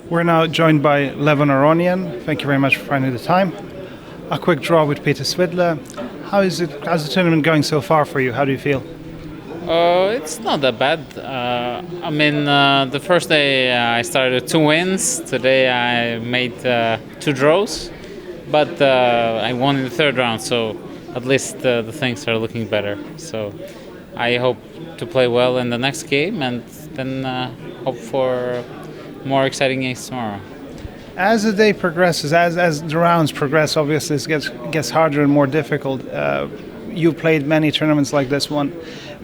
We're now joined by Levon Aronian. Thank you very much for finding the time. A quick draw with Peter Svidle. How's the tournament going so far for you? How do you feel? It's not that bad. The first day I started with 2 wins. Today I made 2 draws, but I won in the third round, so at least the things are looking better. So I hope to play well in the next game and then hope for more exciting games tomorrow. As the day progresses, as the rounds progress, obviously it gets harder and more difficult. You played many tournaments like this one.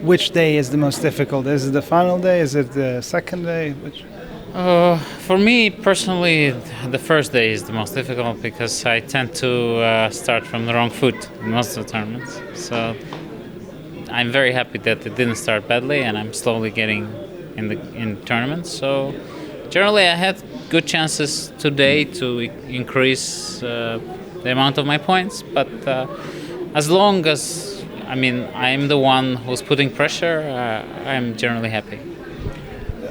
Which day is the most difficult? Is it the final day? Is it the second day? For me personally, the first day is the most difficult because I tend to start from the wrong foot in most of the tournaments. So I'm very happy that it didn't start badly, and I'm slowly getting in tournaments. So generally, I had good chances today to increase the amount of my points, but as long as I'm the one who's putting pressure, I'm generally happy.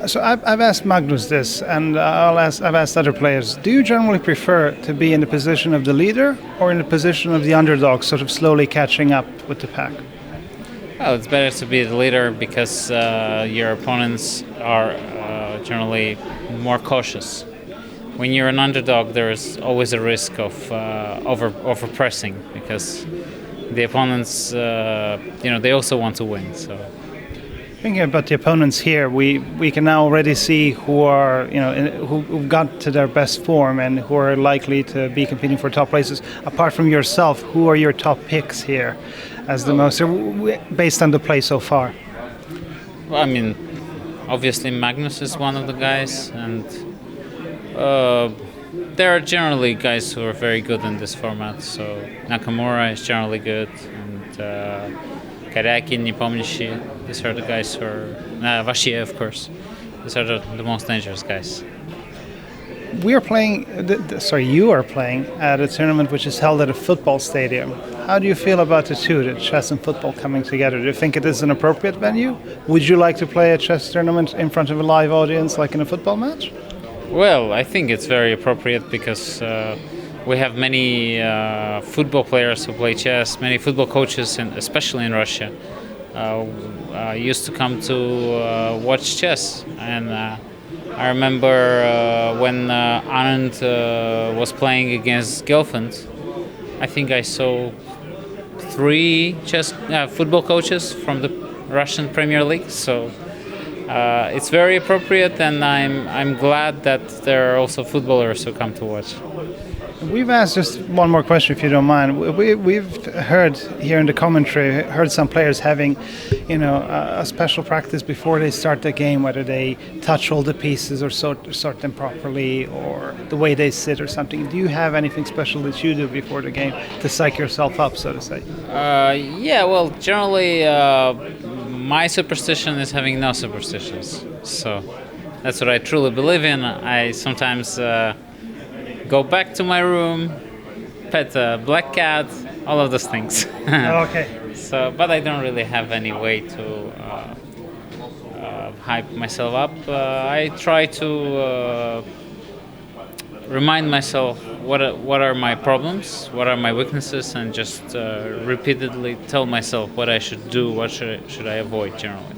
So I've asked Magnus this, and I've asked other players. Do you generally prefer to be in the position of the leader or in the position of the underdog, sort of slowly catching up with the pack? Well, it's better to be the leader because your opponents are generally more cautious. When you're an underdog, there is always a risk of overpressing because the opponents, they also want to win. So, thinking about the opponents here, we can now already see who are, who got to their best form and who are likely to be competing for top places. Apart from yourself, who are your top picks here, as the most based on the play so far? Well, obviously Magnus is one of the guys, and there are generally guys who are very good in this format. So Nakamura is generally good, and Karyakin, Nepomniachtchi, these are the guys who are... Vashiev, of course. These are the most dangerous guys. We are playing, you are playing at a tournament which is held at a football stadium. How do you feel about the two, the chess and football coming together? Do you think it is an appropriate venue? Would you like to play a chess tournament in front of a live audience like in a football match? Well, I think it's very appropriate because we have many football players who play chess, many football coaches, especially in Russia, used to come to watch chess. And I remember when Anand was playing against Gelfand, I think I saw 3 football coaches from the Russian Premier League. So it's very appropriate, and I'm glad that there are also footballers who come to watch. We've asked just one more question, if you don't mind. We've heard here in the commentary, some players having, a special practice before they start the game, whether they touch all the pieces or sort them properly, or the way they sit or something. Do you have anything special that you do before the game to psych yourself up, so to say? Well, generally, my superstition is having no superstitions. So that's what I truly believe in. I sometimes go back to my room, pet a black cat, all of those things. Okay. So, but I don't really have any way to hype myself up. I try to remind myself what are my problems, what are my weaknesses, and just repeatedly tell myself what I should do, what should I avoid generally.